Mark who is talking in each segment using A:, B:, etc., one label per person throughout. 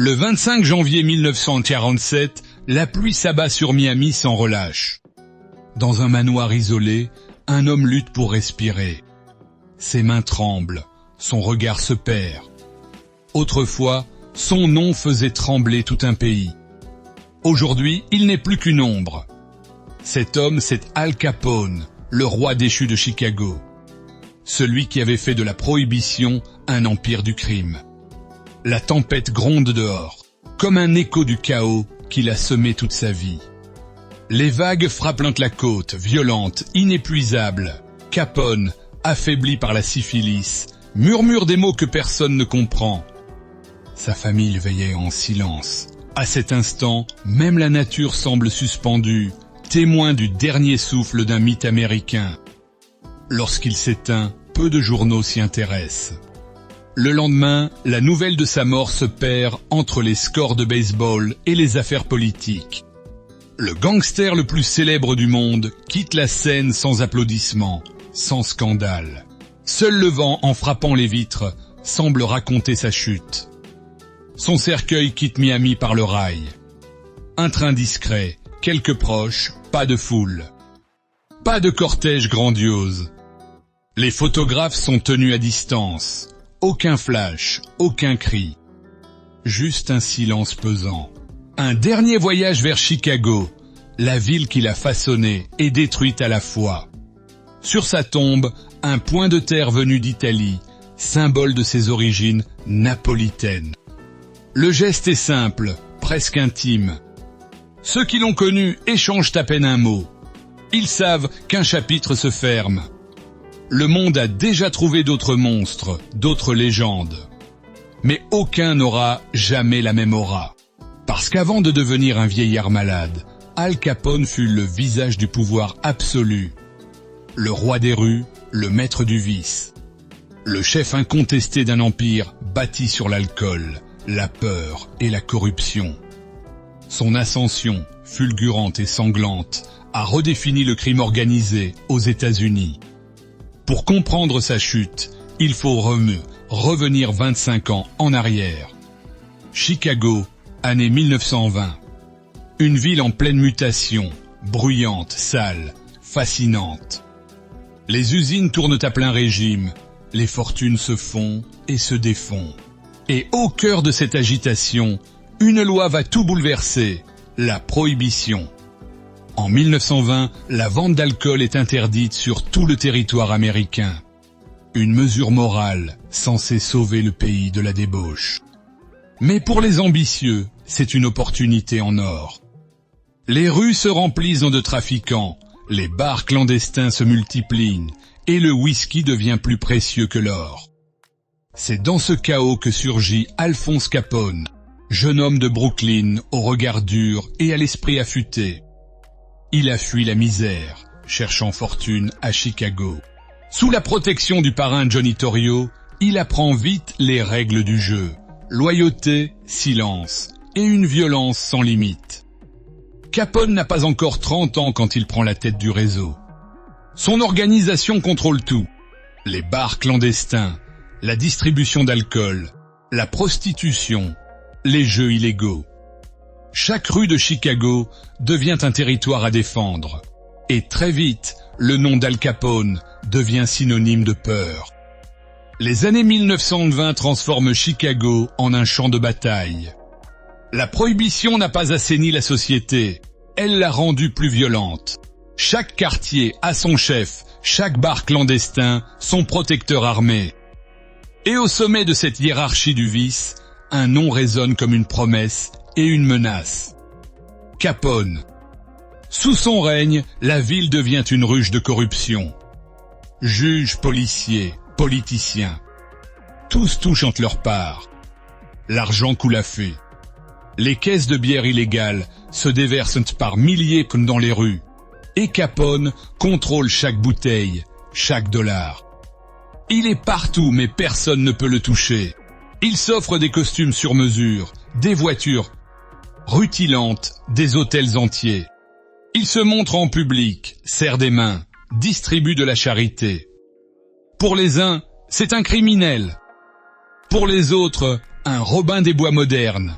A: Le 25 janvier 1947, la pluie s'abat sur Miami sans relâche. Dans un manoir isolé, un homme lutte pour respirer. Ses mains tremblent, son regard se perd. Autrefois, son nom faisait trembler tout un pays. Aujourd'hui, il n'est plus qu'une ombre. Cet homme, c'est Al Capone, le roi déchu de Chicago. Celui qui avait fait de la prohibition un empire du crime. La tempête gronde dehors, comme un écho du chaos qu'il a semé toute sa vie. Les vagues frappent la côte, violentes, inépuisables. Capone, affaibli par la syphilis, murmure des mots que personne ne comprend. Sa famille veillait en silence. À cet instant, même la nature semble suspendue, témoin du dernier souffle d'un mythe américain. Lorsqu'il s'éteint, peu de journaux s'y intéressent. Le lendemain, la nouvelle de sa mort se perd entre les scores de baseball et les affaires politiques. Le gangster le plus célèbre du monde quitte la scène sans applaudissements, sans scandale. Seul le vent, en frappant les vitres, semble raconter sa chute. Son cercueil quitte Miami par le rail. Un train discret, quelques proches, pas de foule. Pas de cortège grandiose. Les photographes sont tenus à distance. Aucun flash, aucun cri. Juste un silence pesant. Un dernier voyage vers Chicago, la ville qu'il a façonnée et détruite à la fois. Sur sa tombe, un point de terre venu d'Italie, symbole de ses origines napolitaines. Le geste est simple, presque intime. Ceux qui l'ont connu échangent à peine un mot. Ils savent qu'un chapitre se ferme. Le monde a déjà trouvé d'autres monstres, d'autres légendes. Mais aucun n'aura jamais la même aura. Parce qu'avant de devenir un vieillard malade, Al Capone fut le visage du pouvoir absolu. Le roi des rues, le maître du vice. Le chef incontesté d'un empire bâti sur l'alcool, la peur et la corruption. Son ascension, fulgurante et sanglante, a redéfini le crime organisé aux États-Unis. Pour comprendre sa chute, il faut revenir 25 ans en arrière. Chicago, année 1920. Une ville en pleine mutation, bruyante, sale, fascinante. Les usines tournent à plein régime, les fortunes se font et se défont. Et au cœur de cette agitation, une loi va tout bouleverser, la prohibition. En 1920, la vente d'alcool est interdite sur tout le territoire américain. Une mesure morale censée sauver le pays de la débauche. Mais pour les ambitieux, c'est une opportunité en or. Les rues se remplissent de trafiquants, les bars clandestins se multiplient et le whisky devient plus précieux que l'or. C'est dans ce chaos que surgit Alphonse Capone, jeune homme de Brooklyn au regard dur et à l'esprit affûté. Il a fui la misère, cherchant fortune à Chicago. Sous la protection du parrain Johnny Torrio, il apprend vite les règles du jeu. Loyauté, silence et une violence sans limite. Capone n'a pas encore 30 ans quand il prend la tête du réseau. Son organisation contrôle tout. Les bars clandestins, la distribution d'alcool, la prostitution, les jeux illégaux. Chaque rue de Chicago devient un territoire à défendre. Et très vite, le nom d'Al Capone devient synonyme de peur. Les années 1920 transforment Chicago en un champ de bataille. La prohibition n'a pas assaini la société, elle l'a rendue plus violente. Chaque quartier a son chef, chaque bar clandestin, son protecteur armé. Et au sommet de cette hiérarchie du vice, un nom résonne comme une promesse et une menace. Capone. Sous son règne, la ville devient une ruche de corruption. Juges, policiers, politiciens. Tous touchent entre leur part. L'argent coule à feu. Les caisses de bière illégales se déversent par milliers comme dans les rues. Et Capone contrôle chaque bouteille, chaque dollar. Il est partout mais personne ne peut le toucher. Il s'offre des costumes sur mesure, des voitures rutilantes, des hôtels entiers. Il se montre en public, serre des mains, distribue de la charité. Pour les uns, c'est un criminel. Pour les autres, un Robin des Bois moderne.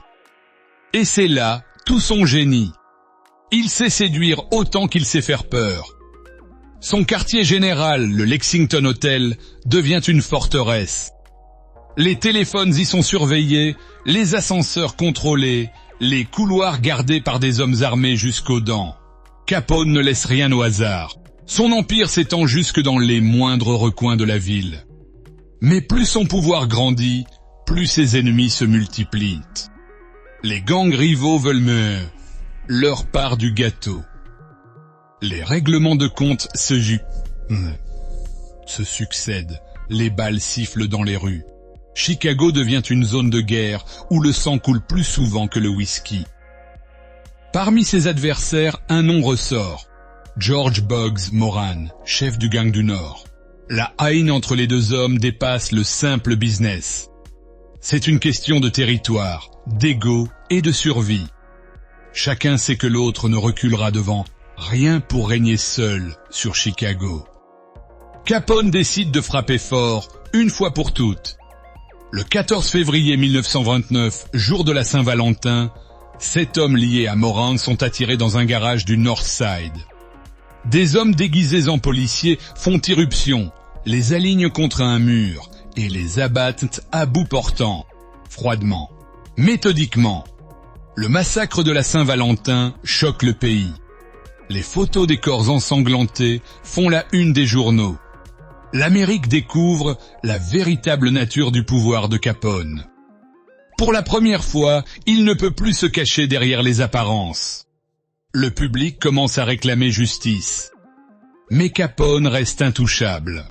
A: Et c'est là tout son génie. Il sait séduire autant qu'il sait faire peur. Son quartier général, le Lexington Hotel, devient une forteresse. Les téléphones y sont surveillés, les ascenseurs contrôlés, les couloirs gardés par des hommes armés jusqu'aux dents. Capone ne laisse rien au hasard. Son empire s'étend jusque dans les moindres recoins de la ville. Mais plus son pouvoir grandit, plus ses ennemis se multiplient. Les gangs rivaux veulent leur part du gâteau. Les règlements de compte se succèdent, les balles sifflent dans les rues. Chicago devient une zone de guerre où le sang coule plus souvent que le whisky. Parmi ses adversaires, un nom ressort. George Boggs Moran, chef du gang du Nord. La haine entre les deux hommes dépasse le simple business. C'est une question de territoire, d'ego et de survie. Chacun sait que l'autre ne reculera devant rien pour régner seul sur Chicago. Capone décide de frapper fort, une fois pour toutes. Le 14 février 1929, jour de la Saint-Valentin, 7 hommes liés à Moran sont attirés dans un garage du North Side. Des hommes déguisés en policiers font irruption, les alignent contre un mur et les abattent à bout portant, froidement, méthodiquement. Le massacre de la Saint-Valentin choque le pays. Les photos des corps ensanglantés font la une des journaux. L'Amérique découvre la véritable nature du pouvoir de Capone. Pour la première fois, il ne peut plus se cacher derrière les apparences. Le public commence à réclamer justice. Mais Capone reste intouchable.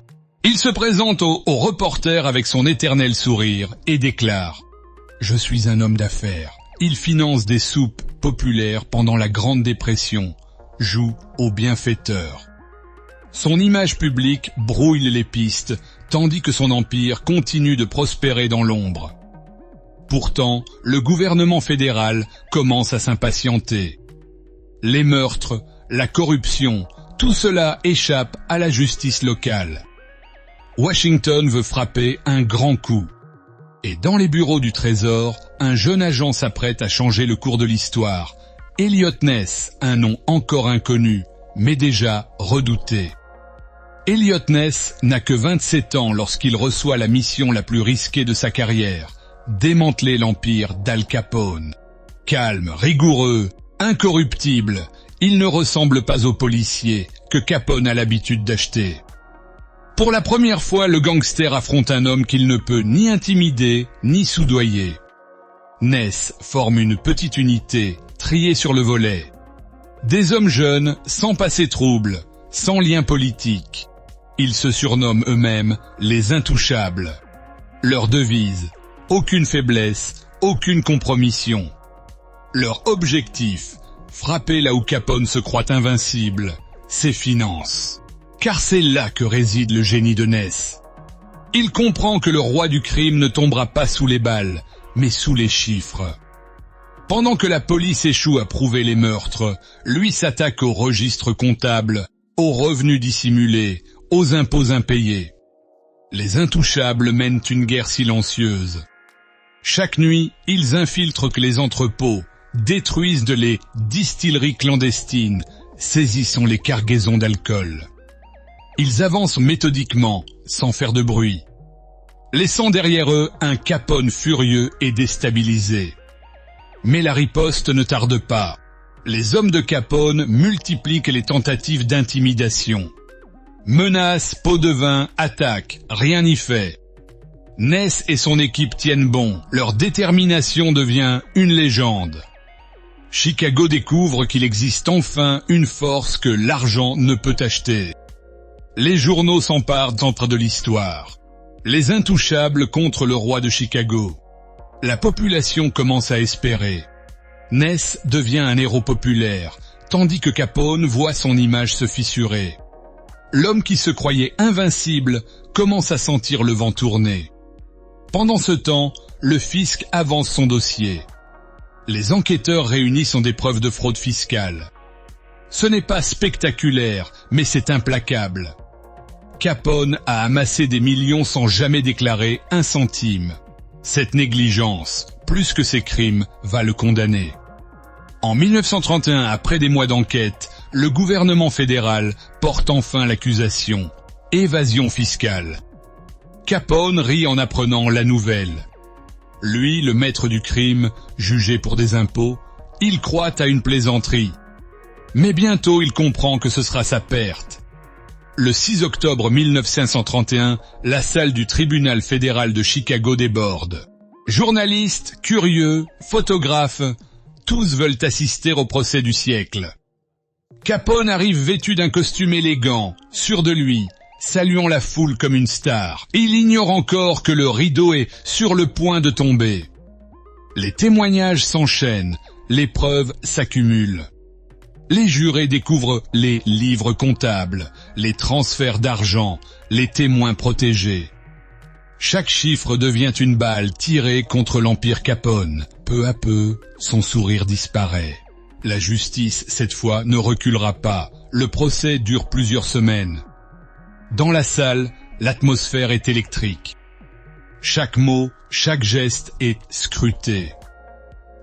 A: Il se présente aux reporters avec son éternel sourire et déclare « Je suis un homme d'affaires ». Il finance des soupes populaires pendant la Grande Dépression, joue au bienfaiteur. Son image publique brouille les pistes, tandis que son empire continue de prospérer dans l'ombre. Pourtant, le gouvernement fédéral commence à s'impatienter. Les meurtres, la corruption, tout cela échappe à la justice locale. Washington veut frapper un grand coup. Et dans les bureaux du Trésor, un jeune agent s'apprête à changer le cours de l'histoire. Eliot Ness, un nom encore inconnu, mais déjà redouté. Eliot Ness n'a que 27 ans lorsqu'il reçoit la mission la plus risquée de sa carrière, démanteler l'empire d'Al Capone. Calme, rigoureux, incorruptible, il ne ressemble pas au policier que Capone a l'habitude d'acheter. Pour la première fois, le gangster affronte un homme qu'il ne peut ni intimider, ni soudoyer. Ness forme une petite unité, triée sur le volet. Des hommes jeunes, sans passé trouble, sans lien politique. Ils se surnomment eux-mêmes les Intouchables. Leur devise, aucune faiblesse, aucune compromission. Leur objectif, frapper là où Capone se croit invincible, ses finances. Car c'est là que réside le génie de Ness. Il comprend que le roi du crime ne tombera pas sous les balles, mais sous les chiffres. Pendant que la police échoue à prouver les meurtres, lui s'attaque aux registres comptables, aux revenus dissimulés, aux impôts impayés. Les Intouchables mènent une guerre silencieuse. Chaque nuit, ils infiltrent les entrepôts, détruisent les distilleries clandestines, saisissent les cargaisons d'alcool. Ils avancent méthodiquement, sans faire de bruit, laissant derrière eux un Capone furieux et déstabilisé. Mais la riposte ne tarde pas. Les hommes de Capone multiplient les tentatives d'intimidation. Menaces, pots de vin, attaques, rien n'y fait. Ness et son équipe tiennent bon, leur détermination devient une légende. Chicago découvre qu'il existe enfin une force que l'argent ne peut acheter. Les journaux s'emparent de l'histoire. Les Intouchables contre le roi de Chicago. La population commence à espérer. Ness devient un héros populaire, tandis que Capone voit son image se fissurer. L'homme qui se croyait invincible commence à sentir le vent tourner. Pendant ce temps, le fisc avance son dossier. Les enquêteurs réunissent des preuves de fraude fiscale. Ce n'est pas spectaculaire, mais c'est implacable. Capone a amassé des millions sans jamais déclarer un centime. Cette négligence, plus que ses crimes, va le condamner. En 1931, après des mois d'enquête, le gouvernement fédéral porte enfin l'accusation. Évasion fiscale. Capone rit en apprenant la nouvelle. Lui, le maître du crime, jugé pour des impôts, il croit à une plaisanterie. Mais bientôt il comprend que ce sera sa perte. Le 6 octobre 1931, la salle du tribunal fédéral de Chicago déborde. Journalistes, curieux, photographes, tous veulent assister au procès du siècle. Capone arrive vêtu d'un costume élégant, sûr de lui, saluant la foule comme une star. Il ignore encore que le rideau est sur le point de tomber. Les témoignages s'enchaînent, les preuves s'accumulent. Les jurés découvrent les livres comptables, les transferts d'argent, les témoins protégés. Chaque chiffre devient une balle tirée contre l'empire Capone. Peu à peu, son sourire disparaît. La justice, cette fois, ne reculera pas. Le procès dure plusieurs semaines. Dans la salle, l'atmosphère est électrique. Chaque mot, chaque geste est scruté.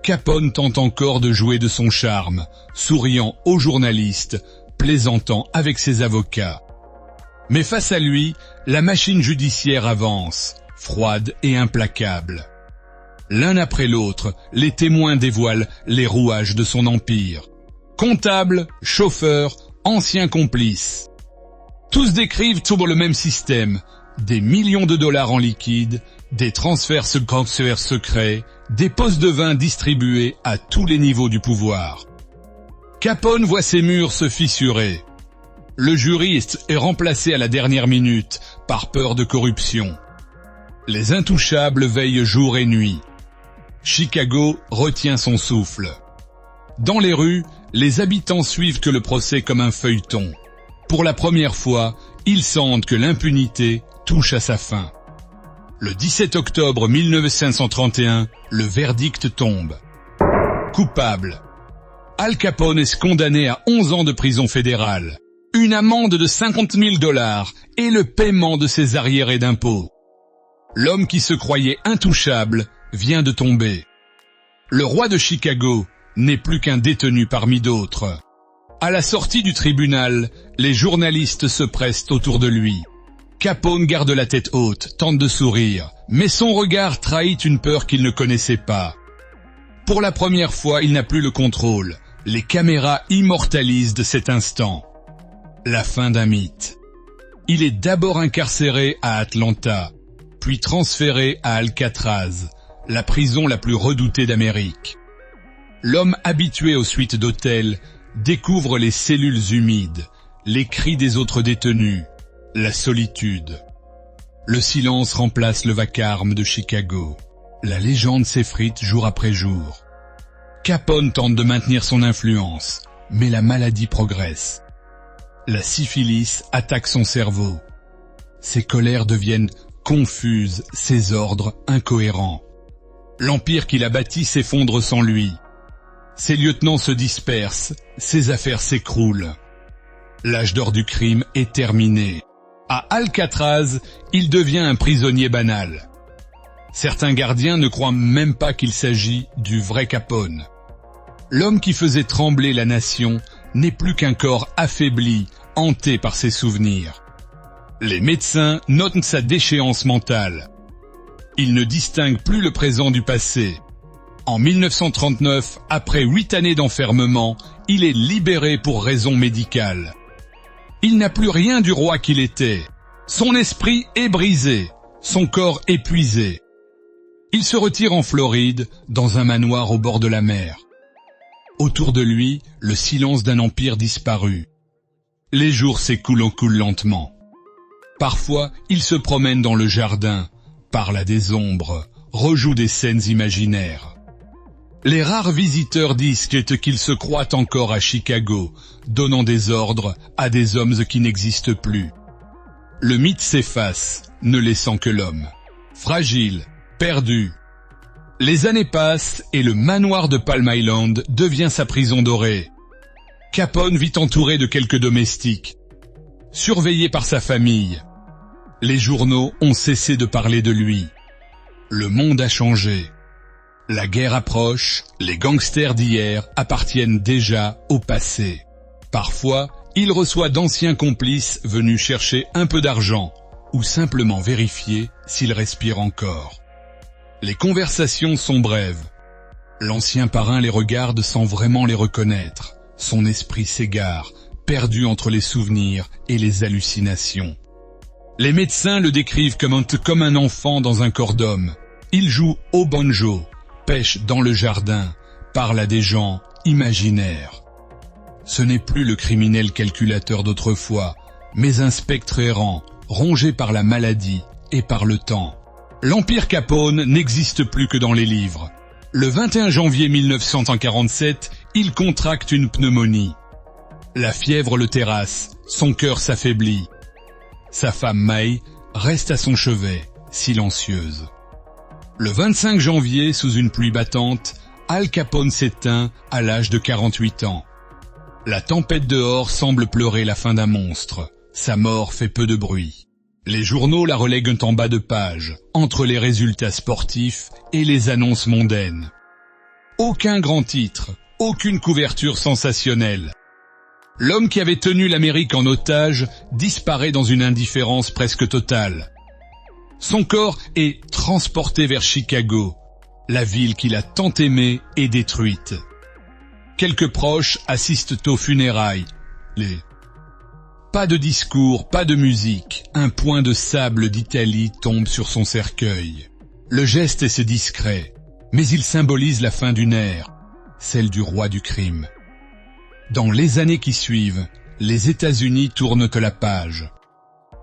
A: Capone tente encore de jouer de son charme, souriant aux journalistes, plaisantant avec ses avocats. Mais face à lui, la machine judiciaire avance, froide et implacable. L'un après l'autre, les témoins dévoilent les rouages de son empire. Comptables, chauffeurs, anciens complices. Tous décrivent toujours le même système, des millions de dollars en liquide, des transferts secrets, des postes de vin distribués à tous les niveaux du pouvoir. Capone voit ses murs se fissurer. Le juriste est remplacé à la dernière minute par peur de corruption. Les intouchables veillent jour et nuit. Chicago retient son souffle. Dans les rues, les habitants suivent que le procès comme un feuilleton. Pour la première fois, ils sentent que l'impunité touche à sa fin. Le 17 octobre 1931, le verdict tombe. Coupable. Al Capone est condamné à 11 ans de prison fédérale, une amende de 50 000 $ et le paiement de ses arriérés d'impôts. L'homme qui se croyait intouchable vient de tomber. Le roi de Chicago n'est plus qu'un détenu parmi d'autres. À la sortie du tribunal, les journalistes se pressent autour de lui. Capone garde la tête haute, tente de sourire, mais son regard trahit une peur qu'il ne connaissait pas. Pour la première fois, il n'a plus le contrôle. Les caméras immortalisent de cet instant. La fin d'un mythe. Il est d'abord incarcéré à Atlanta, puis transféré à Alcatraz, la prison la plus redoutée d'Amérique. L'homme habitué aux suites d'hôtels découvre les cellules humides, les cris des autres détenus, la solitude. Le silence remplace le vacarme de Chicago. La légende s'effrite jour après jour. Capone tente de maintenir son influence, mais la maladie progresse. La syphilis attaque son cerveau. Ses colères deviennent confuses, ses ordres incohérents. L'empire qu'il a bâti s'effondre sans lui. Ses lieutenants se dispersent, ses affaires s'écroulent. L'âge d'or du crime est terminé. À Alcatraz, il devient un prisonnier banal. Certains gardiens ne croient même pas qu'il s'agit du vrai Capone. L'homme qui faisait trembler la nation n'est plus qu'un corps affaibli, hanté par ses souvenirs. Les médecins notent sa déchéance mentale. Il ne distingue plus le présent du passé. En 1939, après 8 années d'enfermement, il est libéré pour raison médicale. Il n'a plus rien du roi qu'il était. Son esprit est brisé, son corps épuisé. Il se retire en Floride, dans un manoir au bord de la mer. Autour de lui, le silence d'un empire disparu. Les jours s'écoulent lentement. Parfois, il se promène dans le jardin, parle à des ombres, rejoue des scènes imaginaires. Les rares visiteurs disent qu'il se croit encore à Chicago, donnant des ordres à des hommes qui n'existent plus. Le mythe s'efface, ne laissant que l'homme. Fragile, perdu. Les années passent et le manoir de Palm Island devient sa prison dorée. Capone vit entouré de quelques domestiques, surveillé par sa famille. Les journaux ont cessé de parler de lui. Le monde a changé. La guerre approche, les gangsters d'hier appartiennent déjà au passé. Parfois, il reçoit d'anciens complices venus chercher un peu d'argent ou simplement vérifier s'il respire encore. Les conversations sont brèves. L'ancien parrain les regarde sans vraiment les reconnaître. Son esprit s'égare, perdu entre les souvenirs et les hallucinations. Les médecins le décrivent comme un enfant dans un corps d'homme. Il joue au banjo, pêche dans le jardin, parle à des gens imaginaires. Ce n'est plus le criminel calculateur d'autrefois, mais un spectre errant, rongé par la maladie et par le temps. L'Empire Capone n'existe plus que dans les livres. Le 21 janvier 1947, il contracte une pneumonie. La fièvre le terrasse, son cœur s'affaiblit. Sa femme May reste à son chevet, silencieuse. Le 25 janvier, sous une pluie battante, Al Capone s'éteint à l'âge de 48 ans. La tempête dehors semble pleurer la fin d'un monstre. Sa mort fait peu de bruit. Les journaux la relèguent en bas de page, entre les résultats sportifs et les annonces mondaines. Aucun grand titre, aucune couverture sensationnelle. L'homme qui avait tenu l'Amérique en otage disparaît dans une indifférence presque totale. Son corps est transporté vers Chicago, la ville qu'il a tant aimée et détruite. Quelques proches assistent aux funérailles. Pas de discours, pas de musique. Un point de sable d'Italie tombe sur son cercueil. Le geste est discret, mais il symbolise la fin d'une ère, celle du roi du crime. Dans les années qui suivent, les États-Unis tournent la page.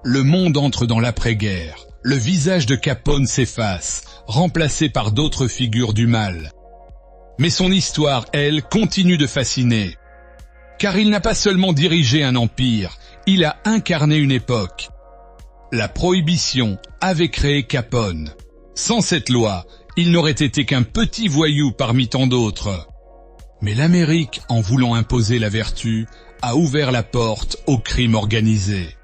A: Le monde entre dans l'après-guerre. Le visage de Capone s'efface, remplacé par d'autres figures du mal. Mais son histoire, elle, continue de fasciner. Car il n'a pas seulement dirigé un empire, il a incarné une époque. La prohibition avait créé Capone. Sans cette loi, il n'aurait été qu'un petit voyou parmi tant d'autres. Mais l'Amérique, en voulant imposer la vertu, a ouvert la porte au crime organisé.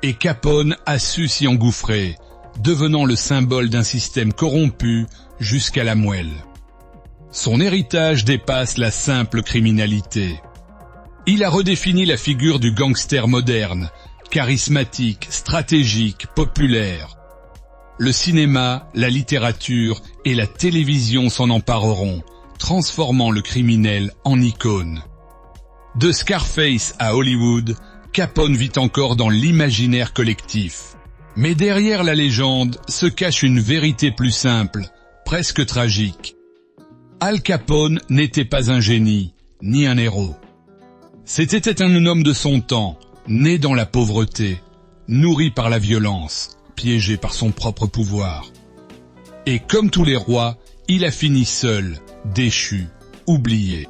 A: Et Capone a su s'y engouffrer, devenant le symbole d'un système corrompu jusqu'à la moelle. Son héritage dépasse la simple criminalité. Il a redéfini la figure du gangster moderne, charismatique, stratégique, populaire. Le cinéma, la littérature et la télévision s'en empareront, transformant le criminel en icône. De Scarface à Hollywood, Capone vit encore dans l'imaginaire collectif. Mais derrière la légende se cache une vérité plus simple, presque tragique. Al Capone n'était pas un génie, ni un héros. C'était un homme de son temps, né dans la pauvreté, nourri par la violence, piégé par son propre pouvoir. Et comme tous les rois, il a fini seul, déchu, oublié.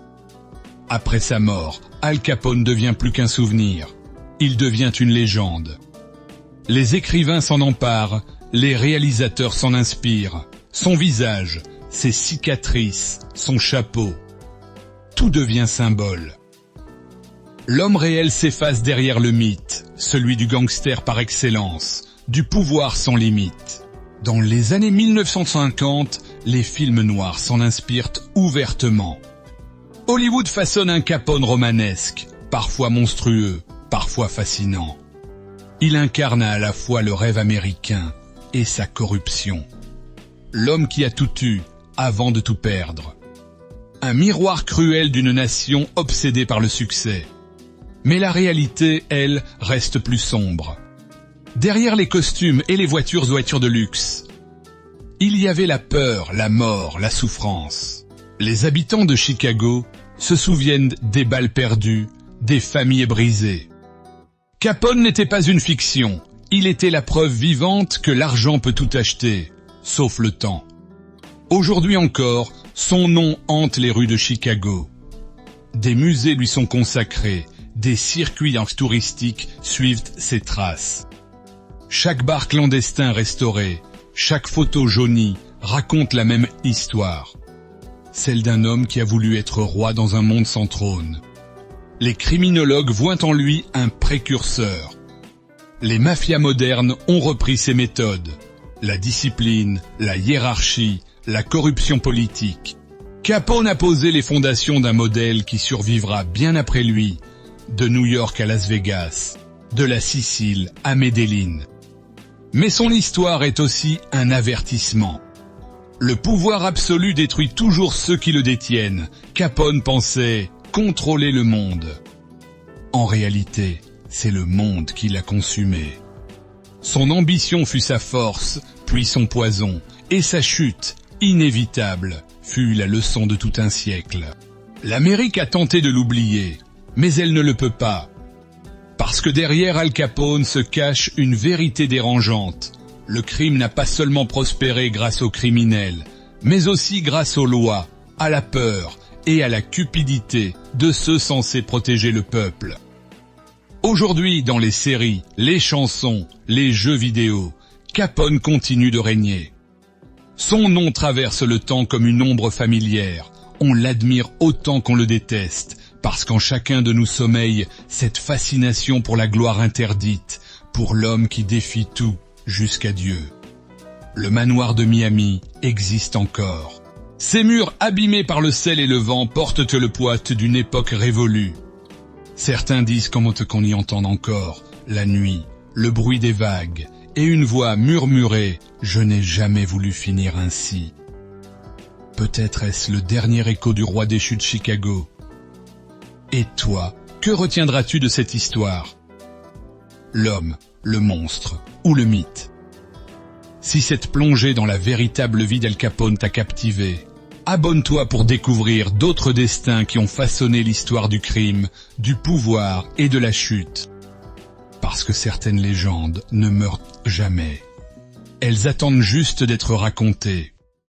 A: Après sa mort, Al Capone devient plus qu'un souvenir. Il devient une légende. Les écrivains s'en emparent, les réalisateurs s'en inspirent. Son visage, ses cicatrices, son chapeau. Tout devient symbole. L'homme réel s'efface derrière le mythe, celui du gangster par excellence, du pouvoir sans limite. Dans les années 1950, les films noirs s'en inspirent ouvertement. Hollywood façonne un Capone romanesque, parfois monstrueux, parfois fascinant. Il incarne à la fois le rêve américain et sa corruption. L'homme qui a tout eu avant de tout perdre. Un miroir cruel d'une nation obsédée par le succès. Mais la réalité, elle, reste plus sombre. Derrière les costumes et les voitures de luxe, il y avait la peur, la mort, la souffrance. Les habitants de Chicago se souviennent des balles perdues, des familles brisées. Capone n'était pas une fiction, il était la preuve vivante que l'argent peut tout acheter, sauf le temps. Aujourd'hui encore, son nom hante les rues de Chicago. Des musées lui sont consacrés, des circuits touristiques suivent ses traces. Chaque bar clandestin restauré, chaque photo jaunie raconte la même histoire. Celle d'un homme qui a voulu être roi dans un monde sans trône. Les criminologues voient en lui un précurseur. Les mafias modernes ont repris ses méthodes. La discipline, la hiérarchie, la corruption politique. Capone a posé les fondations d'un modèle qui survivra bien après lui, de New York à Las Vegas, de la Sicile à Medellín. Mais son histoire est aussi un avertissement. Le pouvoir absolu détruit toujours ceux qui le détiennent. Capone pensait contrôler le monde. En réalité, c'est le monde qui l'a consumé. Son ambition fut sa force, puis son poison, et sa chute, inévitable, fut la leçon de tout un siècle. L'Amérique a tenté de l'oublier, mais elle ne le peut pas. Parce que derrière Al Capone se cache une vérité dérangeante. Le crime n'a pas seulement prospéré grâce aux criminels, mais aussi grâce aux lois, à la peur et à la cupidité de ceux censés protéger le peuple. Aujourd'hui, dans les séries, les chansons, les jeux vidéo, Capone continue de régner. Son nom traverse le temps comme une ombre familière. On l'admire autant qu'on le déteste, parce qu'en chacun de nous sommeille cette fascination pour la gloire interdite, pour l'homme qui défie tout jusqu'à Dieu. Le manoir de Miami existe encore. Ses murs abîmés par le sel et le vent portent le poids d'une époque révolue. Certains disent qu'on y entend encore, la nuit, le bruit des vagues, et une voix murmurée « Je n'ai jamais voulu finir ainsi ». Peut-être est-ce le dernier écho du roi déchu de Chicago. Et toi, que retiendras-tu de cette histoire? L'homme, le monstre ou le mythe? Si cette plongée dans la véritable vie d'Al Capone t'a captivé, abonne-toi pour découvrir d'autres destins qui ont façonné l'histoire du crime, du pouvoir et de la chute. Parce que certaines légendes ne meurent jamais. Elles attendent juste d'être racontées.